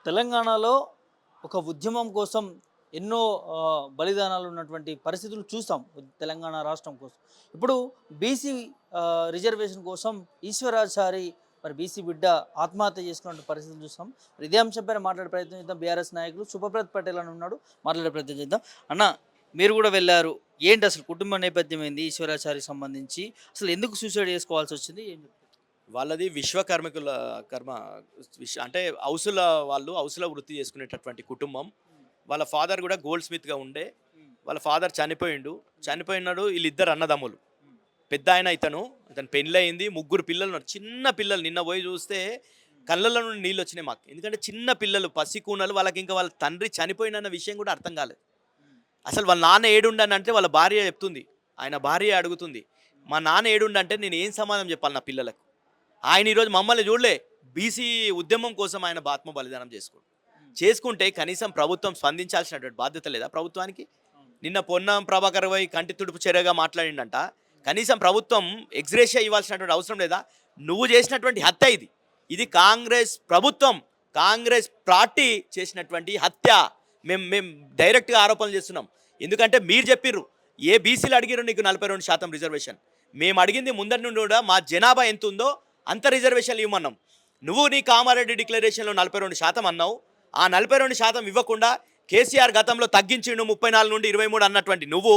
తెలంగాణలో ఒక ఉద్యమం కోసం ఎన్నో బలిదానాలు ఉన్నటువంటి పరిస్థితులు చూసాం తెలంగాణ రాష్ట్రం కోసం. ఇప్పుడు బీసీ రిజర్వేషన్ కోసం ఈశ్వరాచారి మరి బీసీ బిడ్డ ఆత్మహత్య చేసుకున్న పరిస్థితులు చూసాం. మరి ఇదే అంశంపైన మాట్లాడే ప్రయత్నం చేద్దాం. బీఆర్ఎస్ నాయకులు సుభప్రత్ పటేల్ అని ఉన్నాడు, మాట్లాడే ప్రయత్నం చేద్దాం. అన్న, మీరు కూడా వెళ్ళారు, ఏంటి అసలు కుటుంబ నేపథ్యం ఏంది? ఈశ్వరాచారికి సంబంధించి అసలు ఎందుకు సూసైడ్ చేసుకోవాల్సి వచ్చింది? ఏం చెప్తారు? వాళ్ళది విశ్వకర్మికుల కర్మ అంటే హౌసుల వృత్తి చేసుకునేటటువంటి కుటుంబం. వాళ్ళ ఫాదర్ కూడా గోల్డ్ స్మిత్గా ఉండే. వాళ్ళ ఫాదర్ చనిపోయిండు. చనిపోయినాడు. వీళ్ళిద్దరు అన్నదమ్ములు. పెద్ద ఆయన అతను పెళ్ళయింది, ముగ్గురు పిల్లలు ఉన్నారు. చిన్న పిల్లలు. నిన్న పోయి చూస్తే కళ్ళల్లో నుండి నీళ్ళు వచ్చినాయి మాకు. ఎందుకంటే చిన్న పిల్లలు, పసికూనలు. వాళ్ళకి ఇంకా వాళ్ళ తండ్రి చనిపోయినన్న విషయం కూడా అర్థం కాలేదు. అసలు వాళ్ళ నాన్న ఏడుండని అంటే వాళ్ళ భార్య చెప్తుంది. ఆయన భార్య అడుగుతుంది, మా నాన్న ఏడుండంటే నేను ఏం సమాధానం చెప్పాలి నా పిల్లలకు? ఆయన ఈరోజు మమ్మల్ని చూడలే. బీసీ ఉద్యమం కోసం ఆయన ఆత్మ బలిదానం చేసుకుంటే కనీసం ప్రభుత్వం స్పందించాల్సినటువంటి బాధ్యత లేదా ప్రభుత్వానికి? నిన్న పొన్నం ప్రభాకర్ పోయి కంటి తుడుపు చర్యగా మాట్లాడిండంట. కనీసం ప్రభుత్వం ఎక్స్గ్రేషియా ఇవ్వాల్సినటువంటి అవసరం లేదా? నువ్వు చేసినటువంటి హత్య ఇది కాంగ్రెస్ ప్రభుత్వం, కాంగ్రెస్ పార్టీ చేసినటువంటి హత్య. మేము డైరెక్ట్గా ఆరోపణలు చేస్తున్నాం. ఎందుకంటే మీరు చెప్పిర్రు, ఏ బీసీలు అడిగిరు నీకు 42% రిజర్వేషన్. మేము అడిగింది ముందరి నుండి కూడా మా జనాభా ఎంత ఉందో అంత రిజర్వేషన్లు ఇవ్వమన్నాం. నువ్వు నీ కామారెడ్డి డిక్లరేషన్లో 42% అన్నావు. ఆ 42% ఇవ్వకుండా కేసీఆర్ గతంలో తగ్గించిండు 34 నుండి 23 అన్నటువంటి నువ్వు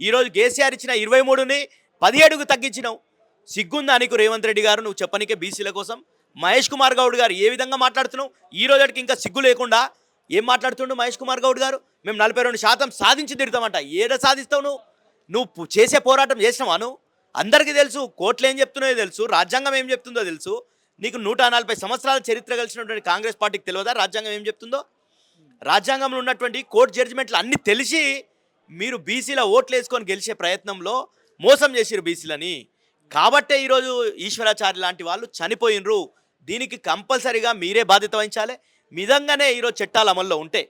ఈరోజు కేసీఆర్ ఇచ్చిన 23ని 17కు తగ్గించినావు. సిగ్గుందా నీకు రేవంత్ రెడ్డి గారు? నువ్వు చెప్పనికే బీసీల కోసం. మహేష్ కుమార్ గౌడ్ గారు ఏ విధంగా మాట్లాడుతున్నావు? ఈ రోజుకి ఇంకా సిగ్గు లేకుండా ఏం మాట్లాడుతుండు మహేష్ కుమార్ గౌడ్ గారు? మేము 42% సాధించి తిడతామంట. ఏడ సాధిస్తావు నువ్వు చేసే పోరాటం చేసినావా? నువ్వు అందరికీ తెలుసు, కోర్టులు ఏం చెప్తున్నాయో తెలుసు, రాజ్యాంగం ఏం చెప్తుందో తెలుసు. నీకు 140 సంవత్సరాల చరిత్ర కలిసినటువంటి కాంగ్రెస్ పార్టీకి తెలియదా రాజ్యాంగం ఏం చెప్తుందో? రాజ్యాంగంలో ఉన్నటువంటి కోర్టు జడ్జిమెంట్లు అన్నీ తెలిసి మీరు బీసీల ఓట్లు వేసుకొని గెలిచే ప్రయత్నంలో మోసం చేసిరు బీసీలని. కాబట్టే ఈరోజు ఈశ్వరాచారి లాంటి వాళ్ళు చనిపోయినరు. దీనికి కంపల్సరీగా మీరే బాధ్యత వహించాలి. నిజంగానే ఈరోజు చట్టాలు అమల్లో ఉంటే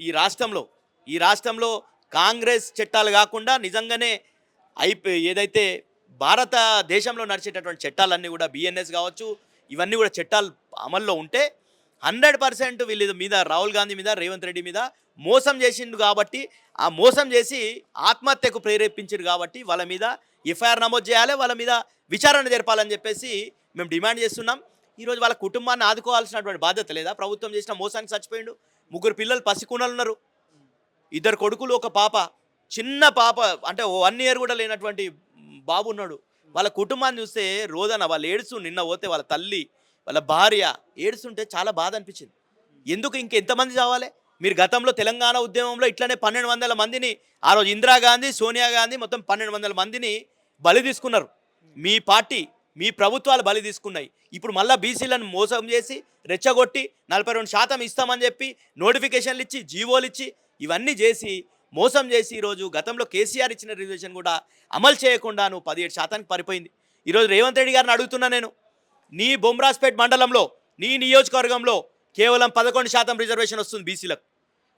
ఈ రాష్ట్రంలో కాంగ్రెస్ చట్టాలు కాకుండా నిజంగానే ఏదైతే భారతదేశంలో నడిచేటటువంటి చట్టాలన్నీ కూడా బిఎన్ఎస్ కావచ్చు, ఇవన్నీ కూడా చట్టాలు అమల్లో ఉంటే 100% వీళ్ళ మీద, రాహుల్ గాంధీ మీద, రేవంత్ రెడ్డి మీద మోసం చేసిండు కాబట్టి, ఆ మోసం చేసి ఆత్మహత్యకు ప్రేరేపించారు కాబట్టి వాళ్ళ మీద ఎఫ్ఐఆర్ నమోదు చేయాలి, వాళ్ళ మీద విచారణ జరపాలని చెప్పేసి మేము డిమాండ్ చేస్తున్నాం. ఈరోజు వాళ్ళ కుటుంబాన్ని ఆదుకోవాల్సినటువంటి బాధ్యత లేదా? ప్రభుత్వం చేసిన మోసానికి చచ్చిపోయిండు. ముగ్గురు పిల్లలు పసికూనలు ఉన్నారు. 2 కొడుకులు, ఒక పాప. చిన్న పాప అంటే 1 ఇయర్ కూడా లేనటువంటి బాబు ఉన్నాడు. వాళ్ళ కుటుంబాన్ని చూస్తే రోదన, వాళ్ళు ఏడుస్తూ, నిన్న పోతే వాళ్ళ తల్లి, వాళ్ళ భార్య ఏడుస్తుంటే చాలా బాధ అనిపించింది. ఎందుకు ఇంకెంతమంది చావాలి? మీరు గతంలో తెలంగాణ ఉద్యమంలో ఇట్లనే 1200 మందిని, ఆ రోజు ఇందిరాగాంధీ, సోనియా గాంధీ మొత్తం 1200 మందిని బలి తీసుకున్నారు. మీ పార్టీ, మీ ప్రభుత్వాలు బలి తీసుకున్నాయి. ఇప్పుడు మళ్ళీ బీసీలను మోసం చేసి రెచ్చగొట్టి 42% ఇస్తామని చెప్పి నోటిఫికేషన్లు ఇచ్చి, జీవోలు ఇచ్చి, ఇవన్నీ చేసి మోసం చేసి ఈరోజు గతంలో కేసీఆర్ ఇచ్చిన రిజర్వేషన్ కూడా అమలు చేయకుండా నువ్వు 17%కి పడిపోయింది. ఈరోజు రేవంత్ రెడ్డి గారిని అడుగుతున్నా నేను, నీ బొమ్రాజ్పేట్ మండలంలో, నీ నియోజకవర్గంలో కేవలం 11% రిజర్వేషన్ వస్తుంది బీసీలకు.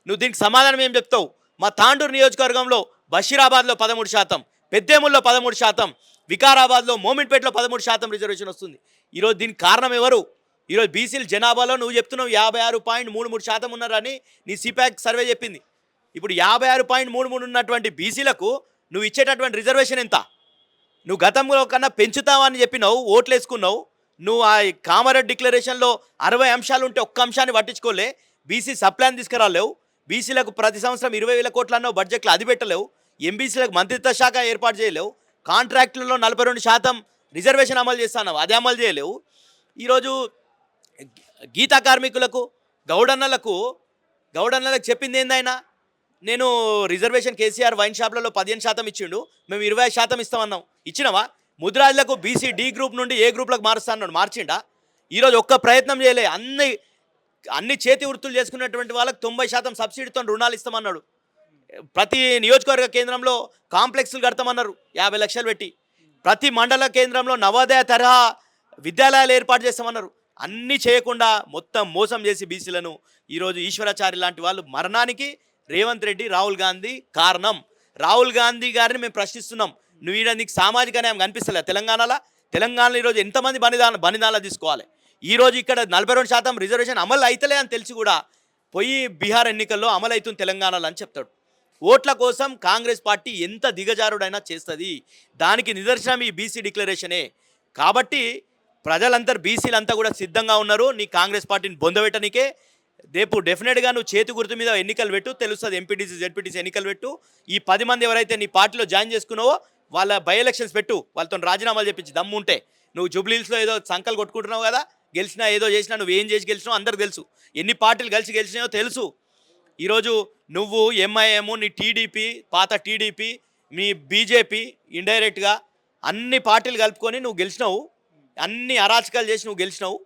నువ్వు దీనికి సమాధానం ఏం చెప్తావు? మా తాండూరు నియోజకవర్గంలో బషీరాబాద్లో 13%, పెద్దేముల్లో 13%, వికారాబాద్లో, మోమిన్పేటలో 13% రిజర్వేషన్ వస్తుంది. ఈరోజు దీనికి కారణం ఎవరు? ఈరోజు బీసీల జనాభాలో నువ్వు చెప్తున్నావు 56.33% ఉన్నారని నీ సిపాక్ సర్వే చెప్పింది. ఇప్పుడు 56.33 ఉన్నటువంటి బీసీలకు నువ్వు ఇచ్చేటటువంటి రిజర్వేషన్ ఎంత? నువ్వు గతంలో కన్నా పెంచుతావని చెప్పినావు, ఓట్లు వేసుకున్నావు. నువ్వు ఆ కామారెడ్డి డిక్లరేషన్లో 60 అంశాలు ఉంటే ఒక్క అంశాన్ని పట్టించుకోలే. బీసీ సప్లాన్ తీసుకురాలేవు. బీసీలకు ప్రతి సంవత్సరం 20,000 కోట్లు అన్నావు, బడ్జెట్లో అది పెట్టలేవు. ఎంబీసీలకు మంత్రిత్వ శాఖ ఏర్పాటు చేయలేవు. కాంట్రాక్టులలో 42% రిజర్వేషన్ అమలు చేస్తున్నావు, అది అమలు చేయలేవు. ఈరోజు గీతా కార్మికులకు, గౌడన్నలకు చెప్పింది ఏందైనా? నేను రిజర్వేషన్ కేసీఆర్ వైన్ షాప్లలో 15% ఇచ్చిండు, మేము 20% ఇస్తామన్నాం. ఇచ్చినవా? ముద్రాజులకు బీసీ డి గ్రూప్ నుండి ఏ గ్రూప్లకు మారుస్తా అన్నాడు, మార్చిండా? ఈరోజు ఒక్క ప్రయత్నం చేయలే. అన్ని చేతి వృత్తులు చేసుకున్నటువంటి వాళ్ళకి 90% సబ్సిడీతో రుణాలు ఇస్తామన్నాడు. ప్రతి నియోజకవర్గ కేంద్రంలో కాంప్లెక్స్లు కడతామన్నారు 50 లక్షలు పెట్టి. ప్రతి మండల కేంద్రంలో నవోదయ తరహా విద్యాలయాలు ఏర్పాటు చేస్తామన్నారు. అన్నీ చేయకుండా మొత్తం మోసం చేసి బీసీలను ఈరోజు ఈశ్వరాచారి లాంటి వాళ్ళు మరణానికి రేవంత్ రెడ్డి, రాహుల్ గాంధీ కారణం. రాహుల్ గాంధీ గారిని మేము ప్రశ్నిస్తున్నాం. నువ్వు నీకు సామాజిక న్యాయం కనిపిస్తలే తెలంగాణలో ఈరోజు ఎంతమంది బలిదానాలు తీసుకోవాలి? ఈరోజు ఇక్కడ 42% రిజర్వేషన్ అమలు అవుతలే అని తెలిసి కూడా పోయి బీహార్ ఎన్నికల్లో అమలు అవుతుంది తెలంగాణలో అని చెప్తాడు. ఓట్ల కోసం కాంగ్రెస్ పార్టీ ఎంత దిగజారుడైనా చేస్తుంది. దానికి నిదర్శనం ఈ బీసీ డిక్లరేషనే. కాబట్టి ప్రజలందరూ బీసీలంతా కూడా సిద్ధంగా ఉన్నారు నీ కాంగ్రెస్ పార్టీని బొందబెట్టనికే. రేపు డెఫినెట్గా నువ్వు చేతి గుర్తు మీద ఎన్నికలు పెట్టు, తెలుస్తుంది. ఎంపీటీసీ జెడ్పీటీసీ ఎన్నికలు పెట్టు. ఈ 10 మంది ఎవరైతే నీ పార్టీలో జాయిన్ చేసుకున్నావో వాళ్ళ బై ఎలక్షన్స్ పెట్టు, వాళ్ళతో రాజీనామాలు చెప్పించి దమ్ము ఉంటే. నువ్వు జూబ్లీహిల్స్లో ఏదో సంకలు కొట్టుకుంటున్నావు కదా, గెలిచినా ఏదో చేసినా, నువ్వు ఏం చేసి గెలిచినావు అందరికి తెలుసు. ఎన్ని పార్టీలు కలిసి గెలిచినాయో తెలుసు. ఈరోజు నువ్వు ఎంఐఎం, నీ టీడీపీ, పాత టీడీపీ, మీ బీజేపీ ఇండైరెక్ట్గా అన్ని పార్టీలు కలుపుకొని నువ్వు గెలిచినావు. అన్ని అరాచకాలు చేసి నువ్వు గెలిచినావు.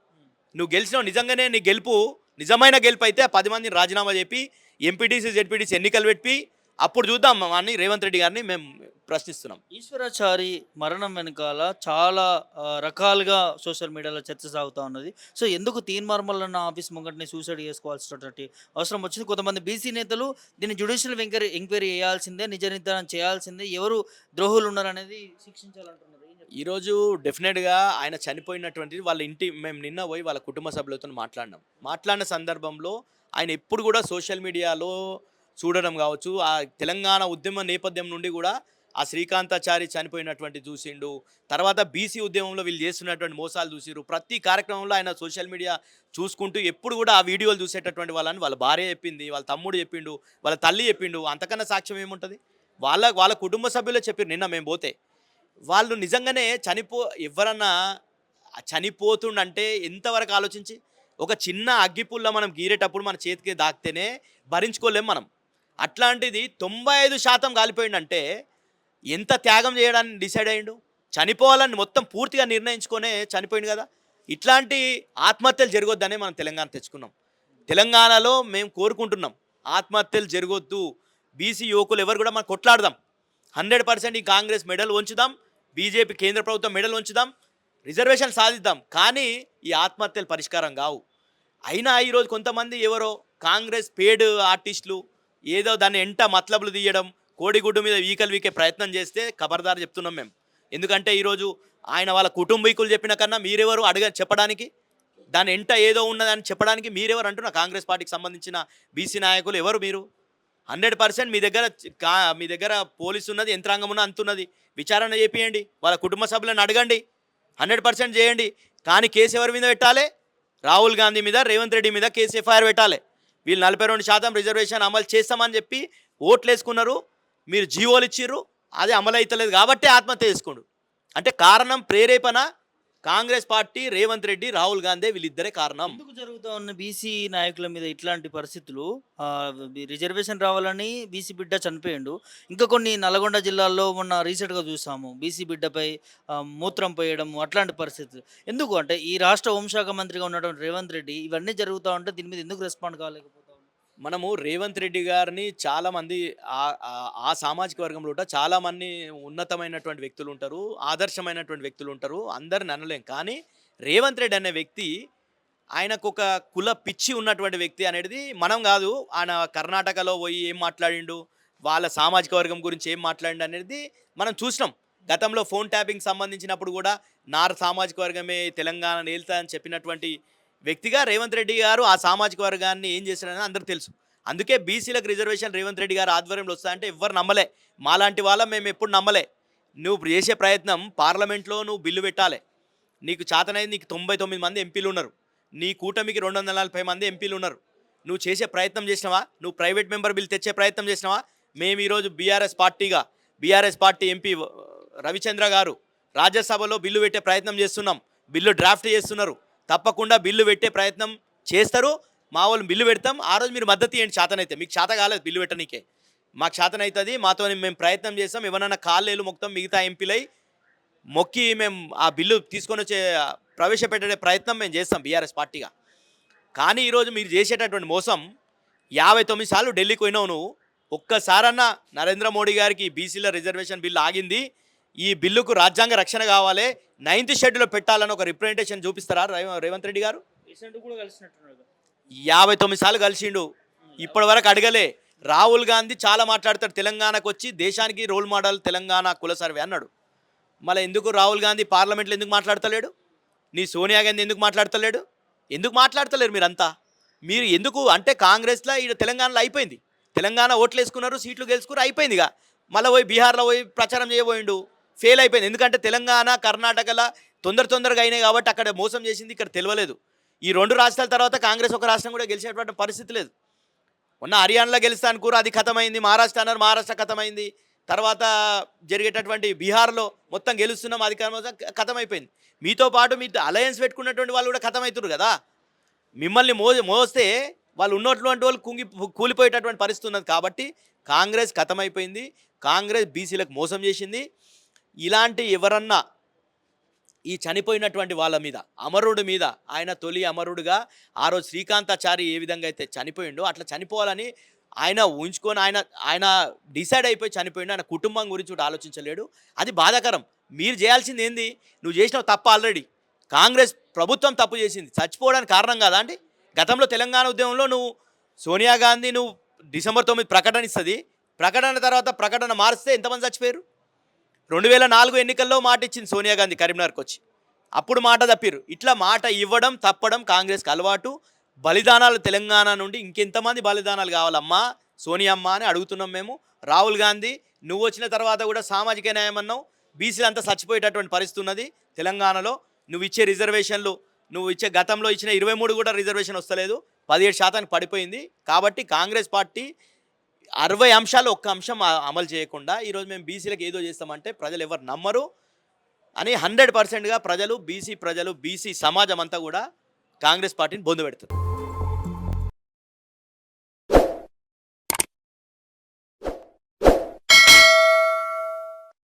నిజంగానే నీ గెలుపు నిజమైన గెలుపు అయితే 10 మందిని రాజీనామా చెప్పి ఎంపీటీసీ జెడ్పీటీసీ ఎన్నికలు పెట్టి అప్పుడు చూద్దాం అని రేవంత్ రెడ్డి గారిని మేము ప్రశ్నిస్తున్నాం. ఈశ్వరాచారి మరణం వెనకాల చాలా రకాలుగా సోషల్ మీడియాలో చర్చ సాగుతూ ఉన్నది. సో ఎందుకు తీన్మార్మల్ ఆఫీస్ ముంగటిని సూసైడ్ చేసుకోవాల్సినటువంటి అవసరం వచ్చింది? కొంతమంది బీసీ నేతలు దీన్ని జ్యుడిషియల్ ఎంక్వైరీ చేయాల్సిందే, నిజ నిర్ధారణ చేయాల్సిందే, ఎవరు ద్రోహులు ఉన్నారనేది శిక్షించాలంటున్నారు. ఈరోజు డెఫినెట్గా ఆయన చనిపోయినటువంటిది వాళ్ళ ఇంటి మేము నిన్న పోయి వాళ్ళ కుటుంబ సభ్యులతో మాట్లాడిన సందర్భంలో ఆయన ఎప్పుడు కూడా సోషల్ మీడియాలో చూడడం కావచ్చు, ఆ తెలంగాణ ఉద్యమ నేపథ్యం నుండి కూడా ఆ శ్రీకాంతాచారి చనిపోయినటువంటి చూసిండు. తర్వాత బీసీ ఉద్యమంలో వీళ్ళు చేస్తున్నటువంటి మోసాలు చూసిరు. ప్రతి కార్యక్రమంలో ఆయన సోషల్ మీడియా చూసుకుంటూ ఎప్పుడు కూడా ఆ వీడియోలు చూసేటటువంటి వాళ్ళని వాళ్ళ భార్య చెప్పింది, వాళ్ళ తమ్ముడు చెప్పిండు, వాళ్ళ తల్లి చెప్పిండు. అంతకన్నా సాక్ష్యం ఏముంటుంది? వాళ్ళ కుటుంబ సభ్యులే చెప్పారు నిన్న మేము పోతే. వాళ్ళు నిజంగానే ఎవరన్నా చనిపోతుండంటే ఎంతవరకు ఆలోచించి, ఒక చిన్న అగ్గిపుల్ల మనం గీరేటప్పుడు మన చేతికి దాకితేనే భరించుకోలేం మనం. అట్లాంటిది 95% కాలిపోయిందంటే ఎంత త్యాగం చేయడానికి డిసైడ్ అయ్యిండు. చనిపోవాలని మొత్తం పూర్తిగా నిర్ణయించుకొనే చనిపోయింది కదా. ఇట్లాంటి ఆత్మహత్యలు జరగొద్దనే మనం తెలంగాణ తెచ్చుకున్నాం. తెలంగాణలో మేము కోరుకుంటున్నాం ఆత్మహత్యలు జరగొద్దు. బీసీ యువకులు ఎవరు కూడా మనం కొట్లాడదాం. 100% ఈ కాంగ్రెస్ మెడల్ ఉంచుదాం, బీజేపీ కేంద్ర ప్రభుత్వం మెడల్ ఉంచుదాం, రిజర్వేషన్ సాధిద్దాం. కానీ ఈ ఆత్మహత్యలు పరిష్కారం కావు. అయినా ఈరోజు కొంతమంది ఎవరో కాంగ్రెస్ పేడ్ ఆర్టిస్టులు ఏదో దాన్ని ఎంట మతలబులు తీయడం, కోడిగుడ్డు మీద ఈకలు వీకే ప్రయత్నం చేస్తే ఖబర్దారు చెప్తున్నాం మేము. ఎందుకంటే ఈరోజు ఆయన వాళ్ళ కుటుంబీకులు చెప్పిన కన్నా మీరెవరు చెప్పడానికి, దాని ఎంట ఏదో ఉన్నదని చెప్పడానికి మీరెవరు అంటున్నా? కాంగ్రెస్ పార్టీకి సంబంధించిన బీసీ నాయకులు ఎవరు మీరు? 100% మీ దగ్గర పోలీసు ఉన్నది, యంత్రాంగం ఉన్నది, అంతున్నది. విచారణ చేపియండి, వాళ్ళ కుటుంబ సభ్యులను అడగండి, 100% చేయండి. కానీ కేసు ఎవరి మీద పెట్టాలి? రాహుల్ గాంధీ మీద, రేవంత్ రెడ్డి మీద కేసు ఎఫ్ఐఆర్ పెట్టాలి. వీళ్ళు 42% రిజర్వేషన్ అమలు చేస్తామని చెప్పి ఓట్లు వేసుకున్నారు, మీరు జీవోలు ఇచ్చిర్రు, అది అమలు అవుతలేదు కాబట్టి ఆత్మహత్య చేసుకోండు. అంటే కారణం ప్రేరేపణ కాంగ్రెస్ పార్టీ, రేవంత్ రెడ్డి, రాహుల్ గాంధీ వీళ్ళిద్దరే కారణం. ఎందుకు జరుగుతూ ఉన్న బీసీ నాయకుల మీద ఇట్లాంటి పరిస్థితులు? రిజర్వేషన్ రావాలని బీసీ బిడ్డ చనిపోయిండు. ఇంకా కొన్ని నల్గొండ జిల్లాల్లో మొన్న రీసెంట్గా చూసాము బీసీ బిడ్డపై మూత్రం పోయడం, అట్లాంటి పరిస్థితులు. ఎందుకు అంటే ఈ రాష్ట్ర హోంశాఖ మంత్రిగా ఉన్నటువంటి రేవంత్ రెడ్డి ఇవన్నీ జరుగుతూ ఉంటే దీని మీద ఎందుకు రెస్పాండ్ కాలేకపోతాం? మనము రేవంత్ రెడ్డి గారిని చాలామంది ఆ సామాజిక వర్గంలో చాలామంది ఉన్నతమైనటువంటి వ్యక్తులు ఉంటారు, ఆదర్శమైనటువంటి వ్యక్తులు ఉంటారు, అందరిని అనలేం. కానీ రేవంత్ రెడ్డి అనే వ్యక్తి ఆయనకు ఒక కుల పిచ్చి ఉన్నటువంటి వ్యక్తి అనేది మనం కాదు. ఆయన కర్ణాటకలో పోయి ఏం మాట్లాడిండు, వాళ్ళ సామాజిక వర్గం గురించి ఏం మాట్లాడిండు అనేది మనం చూసినాం. గతంలో ఫోన్ ట్యాపింగ్ సంబంధించినప్పుడు కూడా సామాజిక వర్గమే తెలంగాణ ఏల్తా అని చెప్పినటువంటి వ్యక్తిగా రేవంత్ రెడ్డి గారు ఆ సామాజిక వర్గాన్ని ఏం చేశారని అందరికీ తెలుసు. అందుకే బీసీలకు రిజర్వేషన్ రేవంత్ రెడ్డి గారు ఆధ్వర్యంలో వస్తాయంటే ఎవ్వరు నమ్మలే. మాలాంటి వాళ్ళ మేము ఎప్పుడు నమ్మలే. నువ్వు చేసే ప్రయత్నం పార్లమెంట్లో నువ్వు బిల్లు పెట్టాలి. నీకు చేతనైంది, నీకు 99 మంది ఎంపీలు ఉన్నారు, నీ కూటమికి 240 మంది ఎంపీలు ఉన్నారు. నువ్వు చేసే ప్రయత్నం చేసినావా? నువ్వు ప్రైవేట్ మెంబర్ బిల్ తెచ్చే ప్రయత్నం చేసినావా? మేము ఈరోజు బీఆర్ఎస్ పార్టీ ఎంపీ రవిచంద్ర గారు రాజ్యసభలో బిల్లు పెట్టే ప్రయత్నం చేస్తున్నాం. బిల్లు డ్రాఫ్ట్ చేస్తున్నారు. తప్పకుండా బిల్లు పెట్టే ప్రయత్నం చేస్తారు. మా వాళ్ళు బిల్లు పెడతాం. ఆ రోజు మీరు మద్దతు ఇవ్వండి. చేతనైతే మీకు చేత కాలేదు బిల్లు పెట్టనీకే, మాకు చేతనవుతుంది, మాతో మేము ప్రయత్నం చేస్తాం. ఎవరన్నా కాళ్ళేలు మొత్తం మిగతా ఎంపీలై మొక్కి మేము ఆ బిల్లు తీసుకొని వచ్చే ప్రవేశపెట్టే ప్రయత్నం మేము చేస్తాం బీఆర్ఎస్ పార్టీగా. కానీ ఈరోజు మీరు చేసేటటువంటి మోసం, 59 సార్లు ఢిల్లీకి పోయినావు నువ్వు. ఒక్కసారన్నా నరేంద్ర మోడీ గారికి బీసీల రిజర్వేషన్ బిల్లు ఆగింది, ఈ బిల్లుకు రాజ్యాంగ రక్షణ కావాలి, 9th షెడ్యూల్లో పెట్టాలని ఒక రిప్రజెంటేషన్ చూపిస్తారా రేవంత్ రెడ్డి గారు? 59 సార్లు కలిసిండు, ఇప్పటి వరకు అడగలే. రాహుల్ గాంధీ చాలా మాట్లాడతాడు, తెలంగాణకు వచ్చి దేశానికి రోల్ మోడల్ తెలంగాణ కుల సర్వే అన్నాడు. మళ్ళీ ఎందుకు రాహుల్ గాంధీ పార్లమెంట్లో ఎందుకు మాట్లాడతలేడు? నీ సోనియా గాంధీ ఎందుకు మాట్లాడతలేడు? ఎందుకు మాట్లాడతలేరు మీరంతా? మీరు ఎందుకు అంటే కాంగ్రెస్లో ఈడ తెలంగాణలో అయిపోయింది. తెలంగాణ ఓట్లు వేసుకున్నారు, సీట్లు గెలుచుకున్నారు, అయిపోయిందిగా. మళ్ళీ పోయి బీహార్లో పోయి ప్రచారం చేయబోయిండు, ఫెయిల్ అయిపోయింది. ఎందుకంటే తెలంగాణ కర్ణాటకలో తొందరగా అయినాయి కాబట్టి అక్కడ మోసం చేసింది, ఇక్కడ తెలియలేదు. ఈ 2 రాష్ట్రాల తర్వాత కాంగ్రెస్ ఒక రాష్ట్రం కూడా గెలిచేటువంటి పరిస్థితి లేదు. మొన్న హర్యానాలో గెలుస్తా అనుకోరు, అది ఖతమైంది. మహారాష్ట్ర అన్నారు, మహారాష్ట్ర ఖతమైంది. తర్వాత జరిగేటటువంటి బీహార్లో మొత్తం గెలుస్తున్నాం, అధికారం ఖతమైపోయింది. మీతో పాటు మీ అలయన్స్ పెట్టుకున్నటువంటి వాళ్ళు కూడా ఖతమవుతున్నారు కదా. మిమ్మల్ని మోస్తే వాళ్ళు ఉన్నటువంటి వాళ్ళు కూలిపోయేటటువంటి పరిస్థితి ఉన్నది. కాబట్టి కాంగ్రెస్ ఖతమైపోయింది. కాంగ్రెస్ బీసీలకు మోసం చేసింది. ఇలాంటి ఎవరన్నా ఈ చనిపోయినటువంటి వాళ్ళ మీద, అమరుడి మీద, ఆయన తొలి అమరుడుగా ఆ రోజు శ్రీకాంతాచారి ఏ విధంగా అయితే చనిపోయిండో అట్లా చనిపోవాలని ఆయన ఊహించుకొని ఆయన డిసైడ్ అయిపోయి చనిపోయిండు. ఆయన కుటుంబం గురించి కూడా ఆలోచించలేడు. అది బాధాకరం. మీరు చేయాల్సింది ఏంది? నువ్వు చేసినావు తప్పు. ఆల్రెడీ కాంగ్రెస్ ప్రభుత్వం తప్పు చేసింది. చచ్చిపోవడానికి కారణం కాదా అండి? గతంలో తెలంగాణ ఉద్యమంలో నువ్వు సోనియా గాంధీ నువ్వు డిసెంబర్ 9 ప్రకటన ఇస్తుంది. ప్రకటన తర్వాత ప్రకటన మారిస్తే ఎంతమంది చచ్చిపోయారు? 2004 ఎన్నికల్లో మాట ఇచ్చింది సోనియా గాంధీ కరీంనగర్కి వచ్చి, అప్పుడు మాట తప్పిరు. ఇట్లా మాట ఇవ్వడం తప్పడం కాంగ్రెస్కి అలవాటు. బలిదానాలు తెలంగాణ నుండి ఇంకెంతమంది బలిదానాలు కావాలమ్మా సోనియమ్మ అని అడుగుతున్నాం మేము. రాహుల్ గాంధీ నువ్వు వచ్చిన తర్వాత కూడా సామాజిక న్యాయం అన్నావు, బీసీలు అంతా చచ్చిపోయేటటువంటి పరిస్థితి ఉన్నది తెలంగాణలో. నువ్వు ఇచ్చే రిజర్వేషన్లు, నువ్వు ఇచ్చే గతంలో ఇచ్చిన 23 కూడా రిజర్వేషన్ వస్తలేదు, 17% పడిపోయింది. కాబట్టి కాంగ్రెస్ పార్టీ 60 అంశాలు ఒక్క అంశం అమలు చేయకుండా ఈరోజు మేము బీసీలకు ఏదో చేస్తామంటే ప్రజలు ఎవరు నమ్మరు అని 100%గా ప్రజలు, బీసీ సమాజం అంతా కూడా కాంగ్రెస్ పార్టీని బొందు పెడతారు.